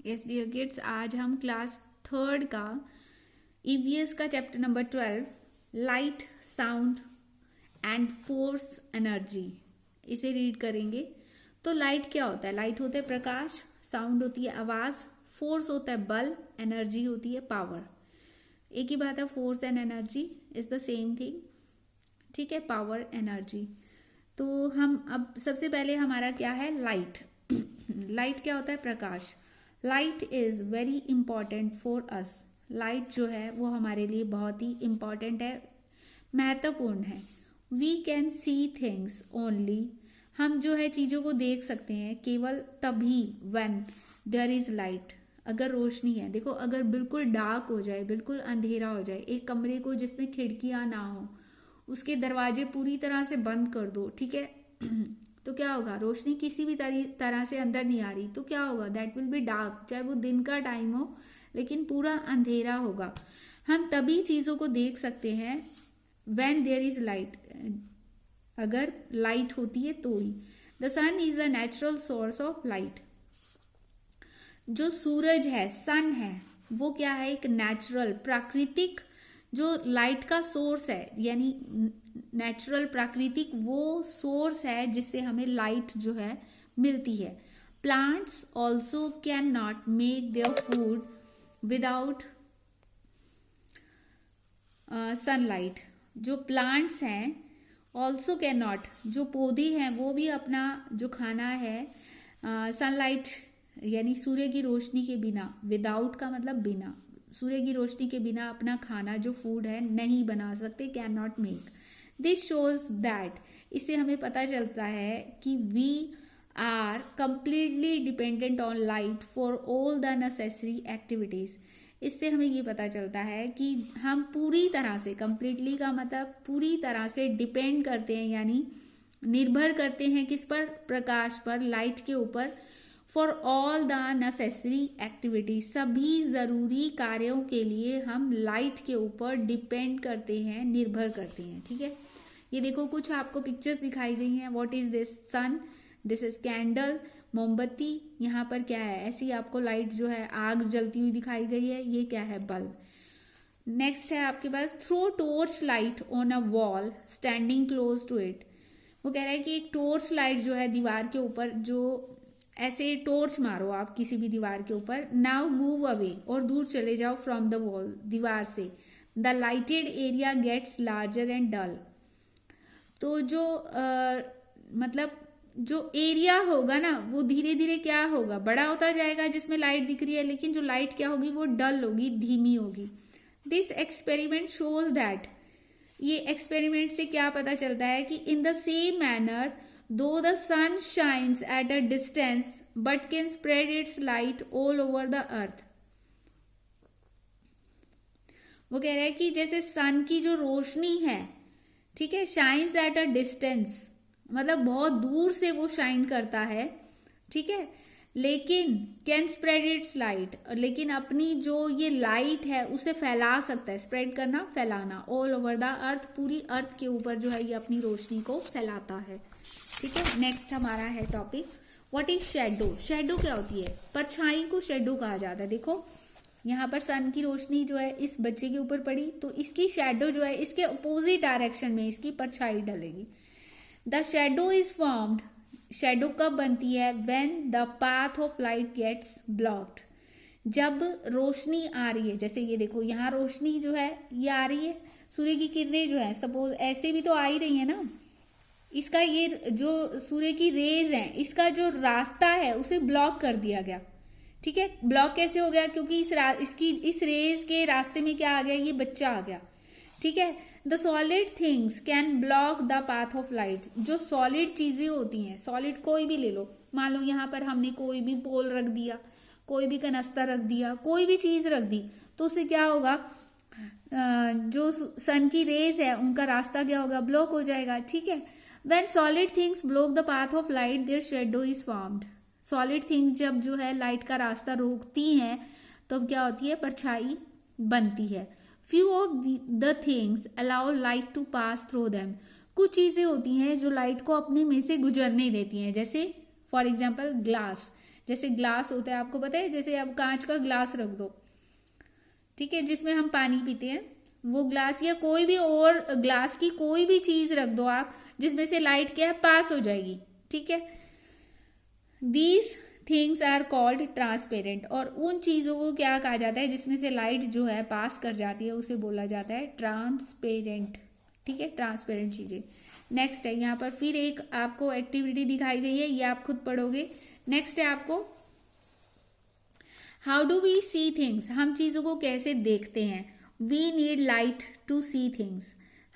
Yes dear kids, आज हम class third का ईवीएस का chapter number 12 light, sound and force energy इसे रीड करेंगे। तो लाइट क्या होता है? लाइट होता है प्रकाश, साउंड होती है आवाज, फोर्स होता है बल, एनर्जी होती है पावर। एक ही बात है, force and energy is the same thing. ठीक है, पावर एनर्जी। तो हम अब सबसे पहले हमारा क्या है? लाइट। लाइट क्या होता है? प्रकाश। Light is very important for us. Light जो है वो हमारे लिए बहुत ही इंपॉर्टेंट है, महत्वपूर्ण है। We can see things only. हम जो है चीजों को देख सकते हैं केवल तभी व्हेन देयर इज लाइट, अगर रोशनी है। देखो, अगर बिल्कुल डार्क हो जाए, बिल्कुल अंधेरा हो जाए, एक कमरे को जिसमें खिड़कियां ना हो, उसके दरवाजे पूरी तरह से बंद कर दो, ठीक है, तो क्या होगा? रोशनी किसी भी तरह से अंदर नहीं आ रही, तो क्या होगा? That will be dark. चाहे वो दिन का टाइम हो, लेकिन पूरा अंधेरा होगा। हम तभी चीजों को देख सकते हैं व्हेन देयर इज लाइट, अगर लाइट होती है तो ही। The sun is the natural source of light. जो सूरज है, सन है, वो क्या है? एक नेचुरल, प्राकृतिक जो लाइट का सोर्स है, यानी नेचुरल, प्राकृतिक वो सोर्स है जिससे हमें लाइट जो है मिलती है। Plants also can not make their food without sunlight. जो प्लांट्स हैं ऑल्सो कैन नॉट, जो पौधे हैं वो भी अपना जो खाना है सनलाइट यानी सूर्य की रोशनी के बिना, विदाउट का मतलब बिना, सूर्य की रोशनी के बिना अपना खाना जो फूड है नहीं बना सकते, can not make. This shows that, इससे हमें पता चलता है कि we are completely dependent on light for all the necessary activities. इससे हमें ये पता चलता है कि हम पूरी तरह से, कंप्लीटली का मतलब पूरी तरह से डिपेंड करते हैं, यानी निर्भर करते हैं किस पर? प्रकाश पर, लाइट के ऊपर। For all the necessary activity, सभी जरूरी कार्यों के लिए हम लाइट के ऊपर डिपेंड करते हैं, निर्भर करते हैं। ठीक है, ये देखो कुछ आपको पिक्चर्स दिखाई गई हैं। What is this? Sun, this is candle, मोमबत्ती। यहाँ पर क्या है? ऐसी आपको लाइट जो है आग जलती हुई दिखाई गई है, ये क्या है? बल्ब। नेक्स्ट है आपके पास, throw torch light on a wall standing close to it. वो कह रहा है कि एक टॉर्च लाइट जो है दीवार के ऊपर, जो ऐसे टॉर्च मारो आप किसी भी दीवार के ऊपर। नाउ मूव अवे, और दूर चले जाओ फ्रॉम द वॉल, दीवार से। The lighted area gets larger and dull. तो जो मतलब जो एरिया होगा ना, वो धीरे धीरे क्या होगा? बड़ा होता जाएगा जिसमें लाइट दिख रही है, लेकिन जो लाइट क्या होगी? वो डल होगी, धीमी होगी। दिस एक्सपेरिमेंट शोज दैट, ये एक्सपेरिमेंट से क्या पता चलता है कि in the same manner though the sun shines at a distance but can spread its light all over the earth. वो कह रहा है कि जैसे सन की जो रोशनी है, ठीक है, शाइन्स एट अ डिस्टेंस, मतलब बहुत दूर से वो शाइन करता है, ठीक है, लेकिन कैन स्प्रेड इट्स लाइट, लेकिन अपनी जो ये लाइट है उसे फैला सकता है। स्प्रेड करना, फैलाना। ऑल ओवर द अर्थ, पूरी अर्थ के ऊपर जो है ये अपनी रोशनी को फैलाता है। ठीक है, नेक्स्ट हमारा है topic, what is shadow. Shadow क्या होती है? परछाई को शेडो कहा जाता है। देखो यहाँ पर सन की रोशनी जो है इस बच्चे के ऊपर पड़ी, तो इसकी शेडो जो है इसके अपोजिट डायरेक्शन में इसकी परछाई डलेगी। The shadow is formed, shadow कब बनती है? When the path of light gets blocked, जब रोशनी आ रही है। जैसे ये देखो, यहाँ रोशनी जो है ये आ रही है, सूर्य की किरणें जो है सपोज ऐसे भी तो आ ही रही है ना, इसका ये जो सूर्य की रेज है, इसका जो रास्ता है उसे ब्लॉक कर दिया गया। ठीक है, ब्लॉक कैसे हो गया? क्योंकि इस रेज के रास्ते में क्या आ गया? ये बच्चा आ गया। ठीक है, the solid things can block the path of light. जो सॉलिड चीजें होती हैं, सॉलिड कोई भी ले लो, मान लो यहाँ पर हमने कोई भी पोल रख दिया, कोई भी कनस्ता रख दिया, कोई भी चीज रख दी, तो उससे क्या होगा? जो सन की रेज है उनका रास्ता क्या होगा? ब्लॉक हो जाएगा। ठीक है, when solid things block the path of light there shadow is formed. Solid things जब जो है लाइट का रास्ता रोकती हैं, तो अब क्या होती है? परछाई बनती है। Few of the things allow light to pass through them. कुछ चीजें होती हैं जो लाइट को अपने में से गुजरने देती हैं, जैसे फॉर एग्जाम्पल ग्लास। जैसे ग्लास होता है, आपको पता है, जैसे आप कांच का ग्लास रख दो, ठीक है, जिसमें हम पानी पीते हैं, वो ग्लास या कोई भी और ग्लास की कोई भी चीज रख दो आप, जिसमें से लाइट क्या है, पास हो जाएगी, ठीक है। These things are called transparent, और उन चीजों को क्या कहा जाता है जिसमें से लाइट जो है पास कर जाती है, उसे बोला जाता है ट्रांसपेरेंट, ठीक है, ट्रांसपेरेंट चीजें। नेक्स्ट है, यहाँ पर फिर एक आपको एक्टिविटी दिखाई गई है, ये आप खुद पढ़ोगे। नेक्स्ट है आपको, how do we see things, हम चीजों को कैसे देखते हैं। We need light to see things,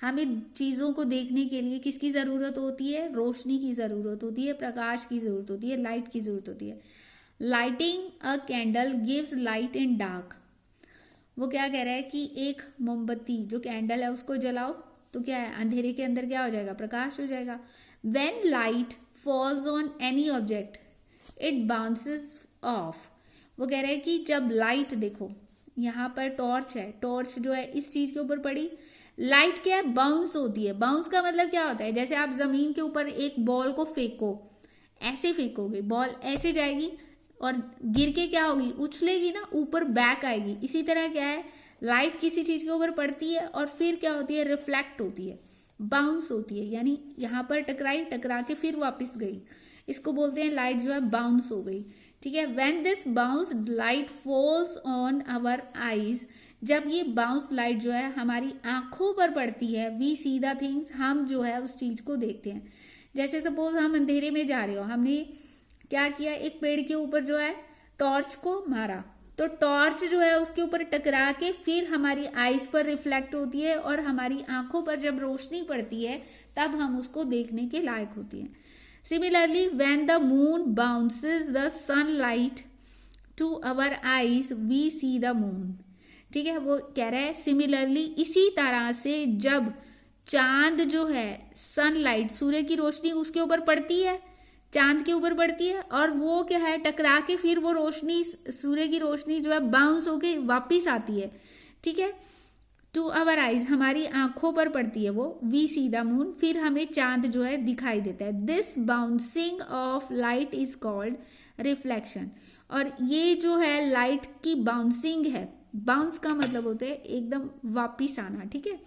हमें चीजों को देखने के लिए किसकी जरूरत होती है, रोशनी की जरूरत होती है, प्रकाश की जरूरत होती है, लाइट की जरूरत होती है। Lighting a candle gives light in dark, वो क्या कह रहा है कि एक मोमबत्ती जो कैंडल है उसको जलाओ तो क्या है, अंधेरे के अंदर क्या हो जाएगा, प्रकाश हो जाएगा। When light falls on any object it bounces of, वो कह रहा है कि जब लाइट, देखो यहाँ पर टॉर्च है, टॉर्च जो है इस चीज के ऊपर पड़ी, लाइट क्या है, बाउंस होती है। बाउंस का मतलब क्या होता है, जैसे आप जमीन के ऊपर एक बॉल को फेंको, ऐसे फेंकोगे, बॉल ऐसे जाएगी और गिर के क्या होगी, उछलेगी ना, ऊपर बैक आएगी। इसी तरह क्या है, लाइट किसी चीज के ऊपर पड़ती है और फिर क्या होती है, रिफ्लेक्ट होती है, बाउंस होती है, यानी यहाँ पर टकराई, टकरा के फिर वापस गई, इसको बोलते हैं लाइट जो है बाउंस हो गई, ठीक है। When this bounce light falls on our eyes, जब ये बाउंस लाइट जो है हमारी आंखों पर पड़ती है, वी सी द थिंग्स, हम जो है उस चीज को देखते हैं। जैसे सपोज हम अंधेरे में जा रहे हो, हमने क्या किया, एक पेड़ के ऊपर जो है टॉर्च को मारा, तो टॉर्च जो है उसके ऊपर टकरा के फिर हमारी आईज पर रिफ्लेक्ट होती है और हमारी आंखों पर जब रोशनी पड़ती है तब हम उसको देखने के लायक होती है। Similarly when the moon bounces the sunlight to our eyes we see the moon, ठीक है। वो कह रहा है सिमिलरली, इसी तरह से जब चांद जो है, सनलाइट सूर्य की रोशनी उसके ऊपर पड़ती है, चांद के ऊपर पड़ती है, और वो क्या है, टकरा के फिर वो रोशनी, सूर्य की रोशनी जो है बाउंस होके वापिस आती है, ठीक है, टू अवर आईज, हमारी आंखों पर पड़ती है वो, वी सी द मून, फिर हमें चांद जो है दिखाई देता है। This bouncing of light is called reflection, और ये जो है लाइट की बाउंसिंग है, बाउंस का मतलब होता है एकदम वापिस आना, ठीक है,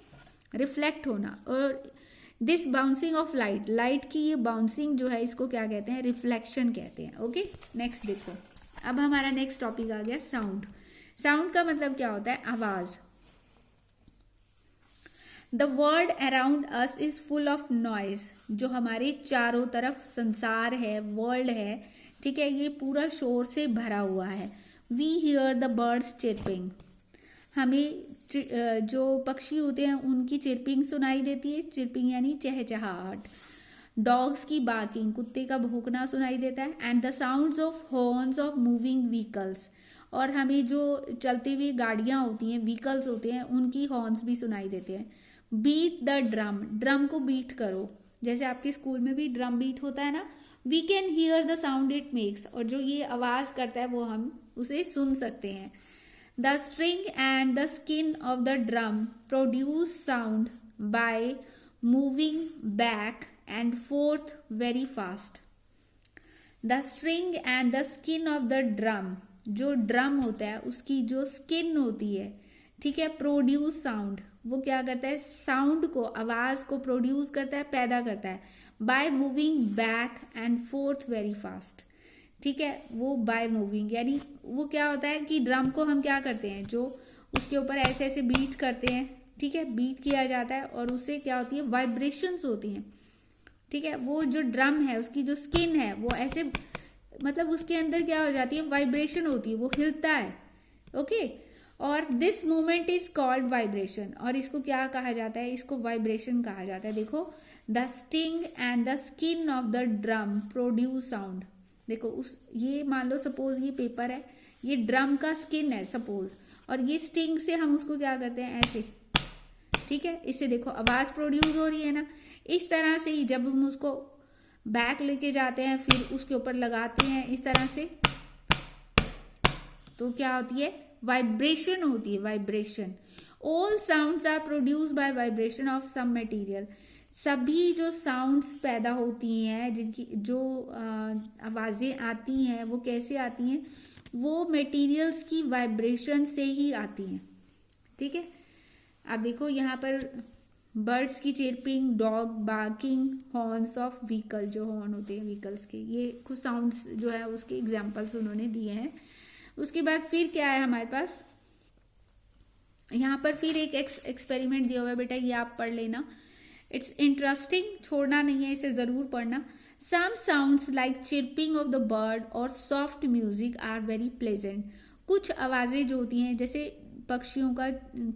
रिफ्लेक्ट होना, और this bouncing of light, light की ये बाउंसिंग जो है इसको क्या कहते हैं, रिफ्लेक्शन कहते हैं। ओके, नेक्स्ट देखो, अब हमारा नेक्स्ट टॉपिक आ गया साउंड। साउंड का मतलब क्या होता है, आवाज। The world around us is full of noise, जो हमारे चारों तरफ संसार है, वर्ल्ड है, ठीक है, ये पूरा शोर से भरा हुआ है। We hear the birds chirping, हमें जो पक्षी होते हैं उनकी चिरपिंग सुनाई देती है, चिरपिंग यानी चहचहाहट। डॉग्स की बार्किंग, कुत्ते का भौंकना सुनाई देता है। And the sounds of horns of moving vehicles, और हमें जो चलती हुई गाड़ियां होती हैं, व्हीकल्स होते हैं, उनकी हॉर्न्स भी सुनाई देते हैं। बीट द ड्रम, ड्रम को बीट करो, जैसे आपके स्कूल में भी ड्रम बीट होता है ना। We can hear the sound it makes, और जो ये आवाज करता है वो हम उसे सुन सकते हैं। The string and the skin of the drum produce sound by moving back and fourth very fast. The string and the skin of the drum, जो ड्रम होता है उसकी जो स्किन होती है, ठीक है, प्रोड्यूस साउंड, वो क्या करता है, साउंड को, आवाज को प्रोड्यूस करता है, पैदा करता है, by moving back and fourth very fast, ठीक है। वो बाय मूविंग यानी वो क्या होता है कि ड्रम को हम क्या करते हैं, जो उसके ऊपर ऐसे ऐसे बीट करते हैं, ठीक है, बीट किया जाता है, और उससे क्या होती है, वाइब्रेशंस होती हैं, ठीक है। वो जो ड्रम है उसकी जो स्किन है वो ऐसे, मतलब उसके अंदर क्या हो जाती है, वाइब्रेशन होती है, वो हिलता है, ओके। और this movement is called vibration, और इसको क्या कहा जाता है, इसको वाइब्रेशन कहा जाता है। देखो, the sting and the skin of the drum produce sound. देखो, उस ये मान लो सपोज ये पेपर है, ये ड्रम का स्किन है सपोज, और ये स्टिंग से हम उसको क्या करते हैं, ऐसे, ठीक है, इससे देखो आवाज प्रोड्यूस हो रही है ना। इस तरह से ही जब हम उसको बैक लेके जाते हैं, फिर उसके ऊपर लगाते हैं इस तरह से, तो क्या होती है, वाइब्रेशन होती है, vibration. All sounds are produced by vibration of some material. सभी जो साउंड्स पैदा होती हैं, जिनकी जो आवाजें आती हैं, वो कैसे आती हैं? वो मटेरियल्स की वाइब्रेशन से ही आती हैं। ठीक है, आप देखो यहाँ पर बर्ड्स की chirping, dog barking, horns of vehicle, जो हॉर्न होते हैं व्हीकल्स के, ये कुछ साउंड्स जो है उसके एग्जाम्पल्स उन्होंने दिए हैं। उसके बाद फिर क्या है हमारे पास, यहाँ पर फिर एक एक्सपेरिमेंट दिया हुआ है बेटा, ये आप पढ़ लेना, इट्स इंटरेस्टिंग, छोड़ना नहीं है, इसे जरूर पढ़ना। Some sounds like chirping of the bird और soft music are very pleasant. कुछ आवाजें जो होती हैं, जैसे पक्षियों का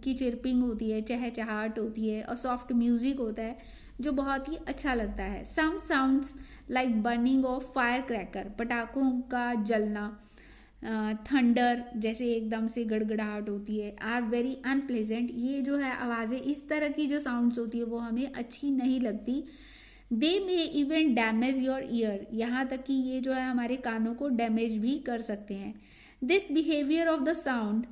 की चिरपिंग होती है, चहचहाट होती है, और सॉफ्ट म्यूजिक होता है जो बहुत ही अच्छा लगता है। Some sounds like burning of fire cracker, पटाखों का जलना, थंडर, जैसे एकदम से गड़गड़ाहट होती है, आर वेरी अनप्लेजेंट। ये जो है आवाजें, इस तरह की जो साउंड्स होती है वो हमें अच्छी नहीं लगती। They may even damage your ear, यहाँ तक कि ये जो है हमारे कानों को डैमेज भी कर सकते हैं। This behaviour of the sound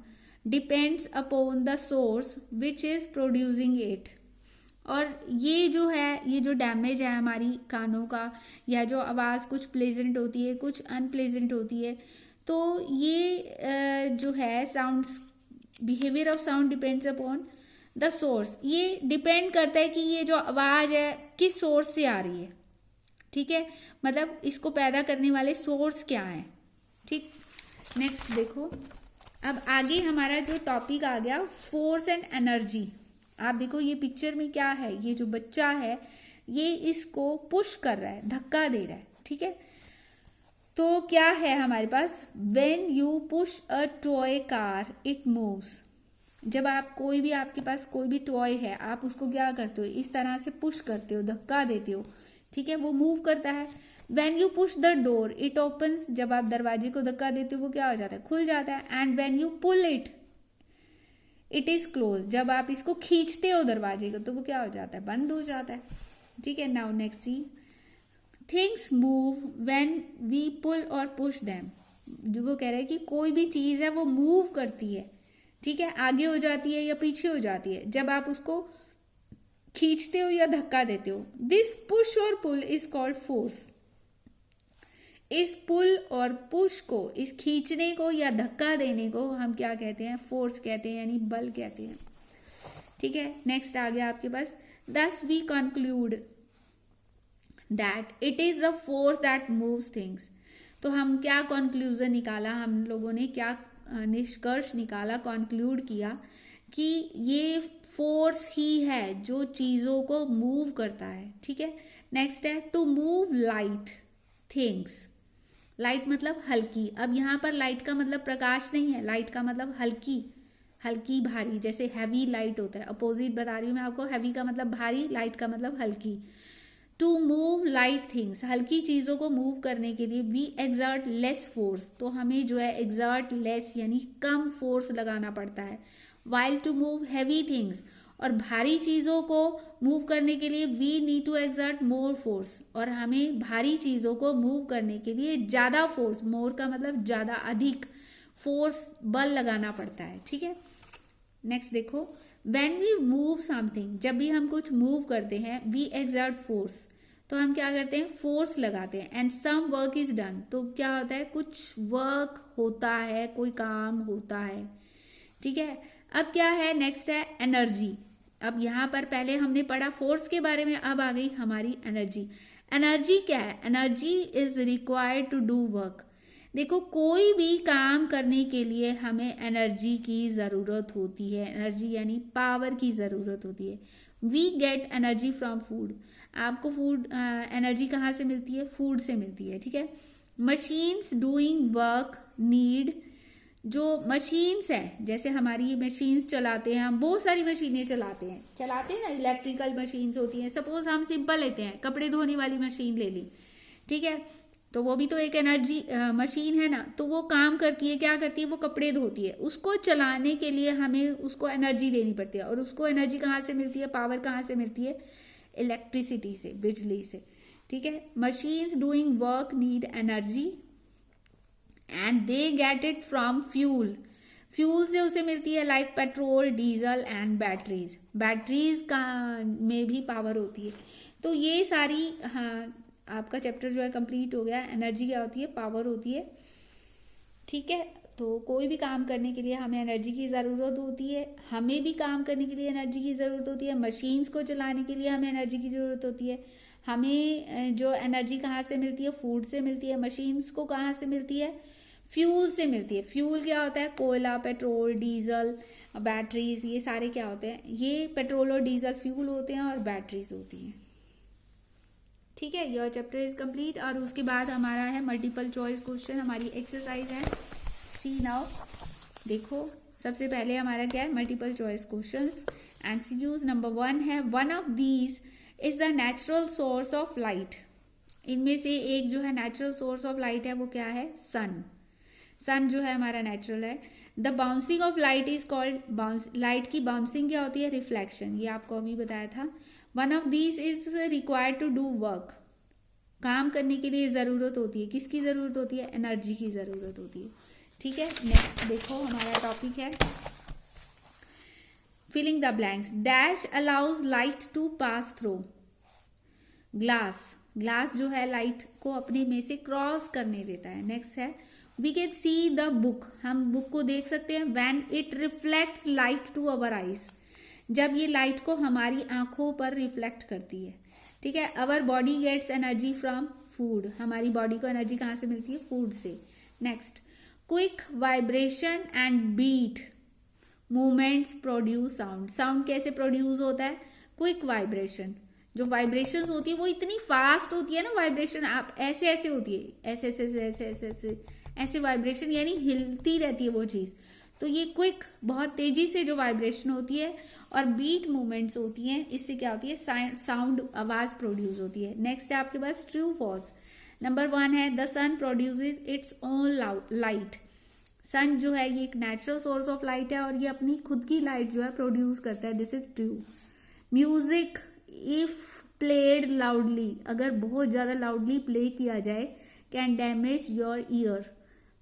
depends upon the source which is producing it. और ये जो है, ये जो डैमेज है हमारी कानों का, या जो आवाज कुछ प्लेजेंट होती है, कुछ अनप्लेजेंट होती है, तो ये जो है sounds, behaviour of sound depends upon the source. ये डिपेंड करता है कि ये जो आवाज है किस सोर्स से आ रही है। ठीक है, मतलब इसको पैदा करने वाले सोर्स क्या है। ठीक, नेक्स्ट देखो, अब आगे हमारा जो टॉपिक आ गया, फोर्स एंड एनर्जी। आप देखो ये पिक्चर में क्या है, ये जो बच्चा है ये इसको पुश कर रहा है, धक्का दे रहा है। ठीक है, तो क्या है हमारे पास, when you push a toy car it moves. जब आप कोई भी, आपके पास कोई भी टॉय है, आप उसको क्या करते हो, इस तरह से पुश करते हो, धक्का देते हो। ठीक है, वो मूव करता है। When you push the door it opens, जब आप दरवाजे को धक्का देते हो वो क्या हो जाता है, खुल जाता है। And when you pull it it is close, जब आप इसको खींचते हो दरवाजे को तो वो क्या हो जाता है, बंद हो जाता है। ठीक है, now next see, things move when we pull और पुश देम। जो वो कह रहे हैं कि कोई भी चीज है वो मूव करती है। ठीक है, आगे हो जाती है या पीछे हो जाती है जब आप उसको खींचते हो या धक्का देते हो। दिस पुश और पुल इज कॉल्ड फोर्स। इस पुल और पुश को, इस खींचने को या धक्का देने को हम क्या कहते हैं, फोर्स कहते हैं, यानी बल कहते हैं। ठीक है, नेक्स्ट आ गया आपके पास, thus we conclude that it is the force that moves things. तो हम क्या कंक्लूजन निकाला, हम लोगों ने क्या निष्कर्ष निकाला, कंक्लूड किया कि ये फोर्स ही है जो चीजों को मूव करता है। ठीक है, नेक्स्ट है to move light things. Light मतलब हल्की। अब यहाँ पर लाइट का मतलब प्रकाश नहीं है, लाइट का मतलब हल्की, हल्की भारी, जैसे हैवी लाइट होता है। अपोजिट बता रही हूँ मैं आपको, हैवी का मतलब भारी, लाइट का मतलब हल्की। टू मूव लाइट थिंग्स, हल्की चीजों को मूव करने के लिए वी एक्सर्ट लेस फोर्स, तो हमें जो है एक्सर्ट लेस यानी कम फोर्स लगाना पड़ता है। While to move heavy things, और भारी चीजों को मूव करने के लिए we need to exert more force, और हमें भारी चीजों को मूव करने के लिए ज्यादा फोर्स, मोर का मतलब ज्यादा, अधिक फोर्स, बल लगाना पड़ता है। ठीक है, नेक्स्ट देखो, व्हेन वी मूव समथिंग, जब भी हम कुछ मूव करते हैं, वी एक्सर्ट फोर्स, तो हम क्या करते हैं, फोर्स लगाते हैं। And some work is done, तो क्या होता है, कुछ वर्क होता है, कोई काम होता है। ठीक है, अब क्या है, नेक्स्ट है एनर्जी। अब यहाँ पर पहले हमने पढ़ा फोर्स के बारे में, अब आ गई हमारी एनर्जी। एनर्जी क्या है, energy is required to do work. देखो कोई भी काम करने के लिए हमें एनर्जी की जरूरत होती है, एनर्जी यानी पावर की जरूरत होती है। We get energy from food, आपको फूड एनर्जी कहाँ से मिलती है, फूड से मिलती है। ठीक है, मशीन्स डूइंग वर्क नीड, जो मशीन्स हैं, जैसे हमारी मशीन्स चलाते हैं हम, बहुत सारी मशीनें चलाते हैं ना, इलेक्ट्रिकल मशीन्स होती हैं। सपोज हम सिंपल लेते हैं, कपड़े धोने वाली मशीन ले ली, ठीक है, तो वो भी तो एक एनर्जी मशीन है ना, तो वो काम करती है, क्या करती है, वो कपड़े धोती है। उसको चलाने के लिए हमें उसको एनर्जी देनी पड़ती है, और उसको एनर्जी कहाँ से मिलती है, पावर कहाँ से मिलती है, इलेक्ट्रिसिटी से, बिजली से। ठीक है, machines doing work need energy and they get it from fuel. Fuel से उसे मिलती है like petrol, diesel and batteries. Batteries का में भी पावर होती है। तो ये सारी, हाँ, आपका चैप्टर जो है कंप्लीट हो गया। एनर्जी क्या होती है? पावर होती है। ठीक है, तो कोई भी काम करने के लिए हमें एनर्जी की ज़रूरत होती है। हमें भी काम करने के लिए एनर्जी की ज़रूरत होती है। मशीन्स को चलाने के लिए हमें एनर्जी की ज़रूरत होती है। हमें जो एनर्जी कहाँ से मिलती है? फूड से मिलती है। मशीन्स को कहाँ से मिलती है? फ्यूल से मिलती है। फ्यूल क्या होता है? कोयला, पेट्रोल, डीजल, बैटरीज, ये सारे क्या होते हैं? ये पेट्रोल और डीजल फ्यूल होते हैं और बैटरीज होती हैं। ठीक है, योर चैप्टर इज कंप्लीट। और उसके बाद हमारा है मल्टीपल चॉइस क्वेश्चन, हमारी एक्सरसाइज है। सी नाउ, देखो सबसे पहले हमारा क्या है? Multiple choice questions. MCQs number 1 है, one of these is the natural source of light. इनमें से एक जो है नेचुरल सोर्स ऑफ लाइट है वो क्या है? सन। सन जो है हमारा नेचुरल है। The bouncing of light is called bounce. Light की बाउंसिंग क्या होती है? रिफ्लेक्शन। ये आपको अभी बताया था। One of these is required to do work. काम करने के लिए जरूरत होती है, किसकी जरूरत होती है? एनर्जी की जरूरत होती है। ठीक है, नेक्स्ट देखो हमारा टॉपिक है filling the blanks. Dash allows light to pass through. Glass. Glass जो है लाइट को अपने में से क्रॉस करने देता है। नेक्स्ट है, we can see the book. हम बुक को देख सकते हैं when it reflects light to our eyes. जब ये लाइट को हमारी आंखों पर रिफ्लेक्ट करती है। ठीक है, our body gets energy from food. हमारी बॉडी को एनर्जी कहाँ से मिलती है? फूड से। Next, quick vibration and beat movements produce sound. Sound कैसे प्रोड्यूस होता है? Quick vibration. जो वाइब्रेशन होती है वो इतनी फास्ट होती है ना, वाइब्रेशन आप ऐसे ऐसे होती है, ऐसे ऐसे ऐसे ऐसे ऐसे ऐसे ऐसे वाइब्रेशन, यानी हिलती रहती है वो चीज। तो ये क्विक, बहुत तेजी से जो वाइब्रेशन होती है, और बीट मूवमेंट्स होती हैं, इससे क्या होती है? साउंड, आवाज प्रोड्यूस होती है। नेक्स्ट है आपके पास ट्रू फॉल्स। नंबर 1 है, the sun produces its own light. Sun जो है ये एक नेचुरल सोर्स ऑफ लाइट है और ये अपनी खुद की लाइट जो है प्रोड्यूस करता है। This is true. Music if played loudly, अगर बहुत ज्यादा लाउडली प्ले किया जाए, कैन डैमेज योर ईयर।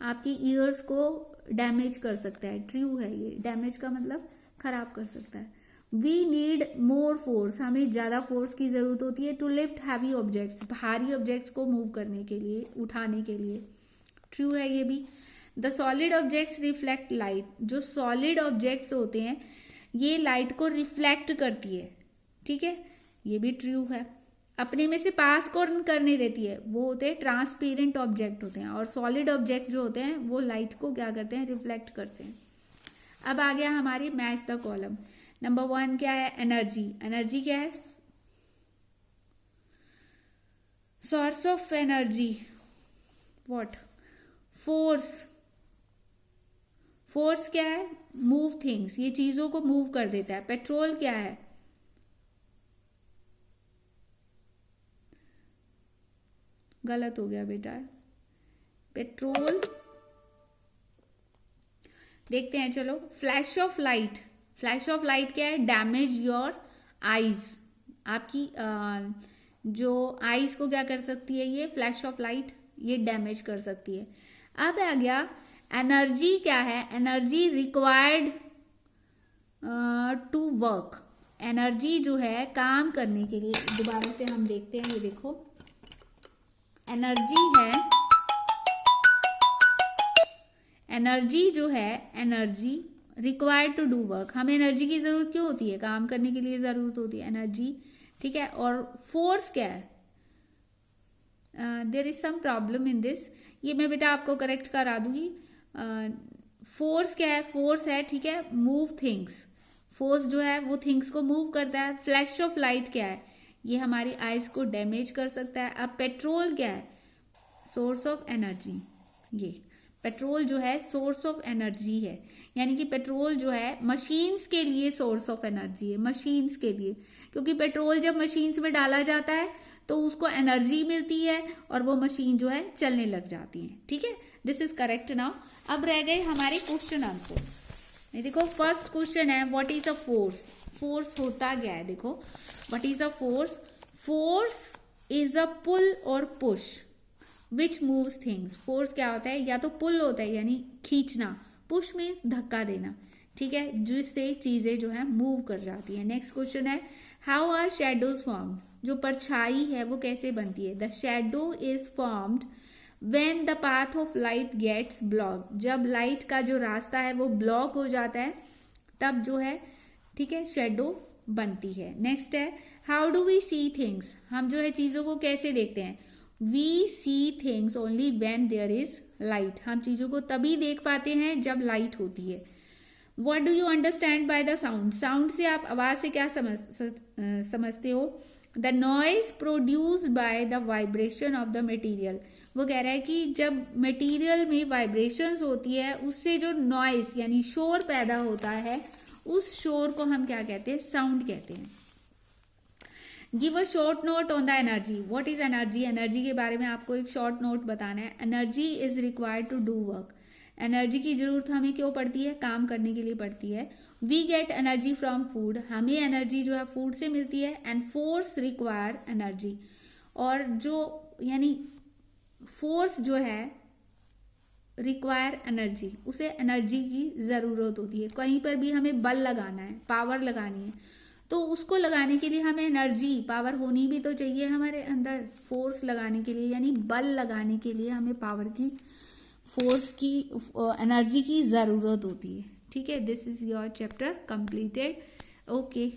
आपकी ईयर्स को डैमेज कर सकता है। ट्रू है ये। डैमेज का मतलब खराब कर सकता है। We need more force. हमें ज्यादा फोर्स की जरूरत होती है टू लिफ्ट हैवी ऑब्जेक्ट्स। भारी ऑब्जेक्ट्स को मूव करने के लिए, उठाने के लिए। ट्रू है ये भी। The solid objects reflect light. जो सॉलिड ऑब्जेक्ट्स होते हैं ये लाइट को रिफ्लेक्ट करती है। ठीक है, ये भी ट्रू है। अपने में से पास कौन करने देती है? वो होते हैं ट्रांसपेरेंट ऑब्जेक्ट होते हैं, और सॉलिड ऑब्जेक्ट जो होते हैं वो लाइट को क्या करते हैं? रिफ्लेक्ट करते हैं। अब आ गया हमारी मैच द कॉलम। नंबर 1 क्या है? एनर्जी। एनर्जी क्या है? Source of energy. What? Force. Force क्या है? Move things. ये चीजों को मूव कर देता है। पेट्रोल क्या है? गलत हो गया बेटा। पेट्रोल देखते हैं, चलो। Flash of light. Flash of light क्या है? Damage your eyes. आपकी जो आईज को क्या कर सकती है? ये फ्लैश ऑफ लाइट ये डैमेज कर सकती है। अब आ गया एनर्जी क्या है? Energy required to work. Energy जो है काम करने के लिए, दोबारा से हम देखते हैं, ये देखो एनर्जी है, एनर्जी जो है, energy required to do work. हमें एनर्जी की जरूरत क्यों होती है? काम करने के लिए जरूरत होती है एनर्जी। ठीक है, और फोर्स क्या है? There is some problem in this, ये मैं बेटा आपको करेक्ट करा दूंगी। फोर्स क्या है? फोर्स है, ठीक है, मूव थिंग्स। फोर्स जो है वो थिंग्स को मूव करता है। फ्लैश ऑफ लाइट क्या है? ये हमारी आईज को डैमेज कर सकता है। अब पेट्रोल क्या है? Source of energy. ये पेट्रोल जो है सोर्स ऑफ एनर्जी है, यानी कि पेट्रोल जो है मशीन्स के लिए सोर्स ऑफ एनर्जी है। मशीन्स के लिए, क्योंकि पेट्रोल जब मशीन्स में डाला जाता है तो उसको एनर्जी मिलती है और वो मशीन जो है चलने लग जाती है। ठीक है, दिस इज करेक्ट नाउ। अब रह गए हमारे क्वेश्चन आंसर्स। देखो फर्स्ट क्वेश्चन है, what is a force? Force होता क्या है? देखो, what is a force? Force is a pull और push which moves things. Force क्या होता है? या तो पुल होता है यानी खींचना, पुश मीन्स धक्का देना, ठीक है, जिससे चीजें जो है मूव कर जाती है। नेक्स्ट क्वेश्चन है हाउ आर शेडोज फॉर्म, जो परछाई है वो कैसे बनती है। The shadow is formed when the path of light gets block, जब लाइट का जो रास्ता है वो ब्लॉक हो जाता है तब जो है, ठीक है, शेडो बनती है। नेक्स्ट है how do we see things, हम जो है चीजों को कैसे देखते हैं। We see things only when there is light, हम चीजों को तभी देख पाते हैं जब लाइट होती है। What do you understand by the sound, sound से आप आवाज से क्या समझते हो। The noise produced by the vibration of the material, वो कह रहा है कि जब मटेरियल में वाइब्रेशंस होती है उससे जो नॉइज यानी शोर पैदा होता है, उस शोर को हम क्या कहते हैं, साउंड कहते हैं। Give a short note on the energy, what is energy, energy के बारे में आपको एक शॉर्ट नोट बताना है। Energy is required to do work, energy की जरूरत हमें क्यों पड़ती है, काम करने के लिए पड़ती है। We get energy from food, हमें एनर्जी जो है फूड से मिलती है। एंड फोर्स रिक्वायर एनर्जी, और जो यानी फोर्स जो है रिक्वायर एनर्जी, उसे एनर्जी की जरूरत होती है। कहीं पर भी हमें बल लगाना है, पावर लगानी है, तो उसको लगाने के लिए हमें एनर्जी, पावर होनी भी तो चाहिए हमारे अंदर। फोर्स लगाने के लिए यानी बल लगाने के लिए हमें पावर की, फोर्स की, एनर्जी की जरूरत होती है, ठीक है। This is your chapter completed. Okay.